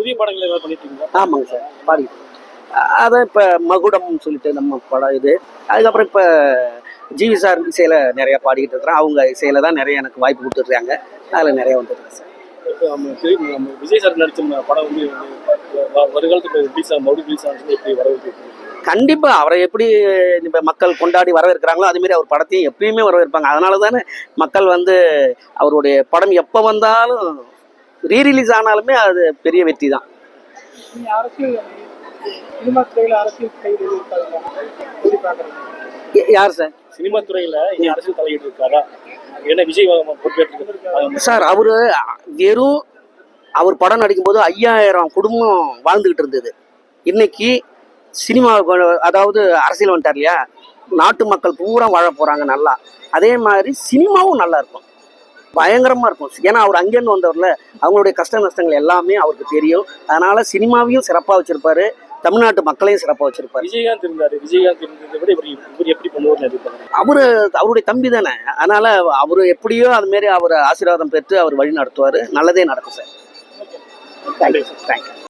புதிய படங்கள் ஏதாவது பண்ணிட்டு இருக்கீங்களா? ஆமாங்க சார், பாடிட்டு அதான் இப்போ மகுடம் சொல்லிட்டு நம்ம படம் இது. அதுக்கப்புறம் இப்போ ஜிவி சார் இசையில் நிறையா பாடிக்கிட்டு இருக்கிறேன். அவங்க இசையில் தான் நிறைய எனக்கு வாய்ப்பு கொடுத்துட்ருக்காங்க. அதில் நிறைய வந்துருக்கு சார். இப்போ நம்ம விஜய் சார் நடிச்ச படம் வந்து வருகாலத்துக்கு மறுபடியும் ரிலீஸ் ஆனது எப்படி வரவேற்பு? கண்டிப்பாக அவரை எப்படி இப்போ மக்கள் கொண்டாடி வரவேற்கிறாங்களோ அதுமாரி அவர் படத்தையும் எப்பயுமே வரவேற்பாங்க. அதனால தானே மக்கள் வந்து அவருடைய படம் எப்போ வந்தாலும் ரீரிலீஸ் ஆனாலுமே அது பெரிய வெற்றி தான். யார் சார்? சினிமா துறையில் இனி அரசியல் தலையீடு இருக்காரா? என்ன விஜய் பொறுப்பேற்று சார்? வெறும் அவர் படம் நடிக்கும்போது 5000 குடும்பம் வாழ்ந்துகிட்டு இருந்தது. இன்னைக்கு சினிமா, அதாவது அரசியல் வந்துட்டார் இல்லையா, நாட்டு மக்கள் பூரா வாழ போறாங்க நல்லா. அதே மாதிரி சினிமாவும் நல்லா இருக்கும், பயங்கரமா இருக்கும். ஏன்னா அவர் அங்கேருந்து வந்தவர்ல, அவங்களுடைய கஷ்ட நஷ்டங்கள் எல்லாமே அவருக்கு தெரியும். அதனால சினிமாவையும் சிறப்பாக வச்சிருப்பாரு, தமிழ்நாட்டு மக்களையும் சிறப்பாக வச்சிருப்பாரு. விஜயகாந்த் இருந்தாரு, விஜயகாந்த் இருந்ததை விட இவர் எப்படி பண்ணுவார்? அவருடைய தம்பி தானே, அதனால அவரு எப்படியோ அது மாரி அவர் ஆசீர்வாதம் பெற்று அவர் வழி நடத்துவார். நல்லதே நடக்கும் சார். Thank you sir, thank you.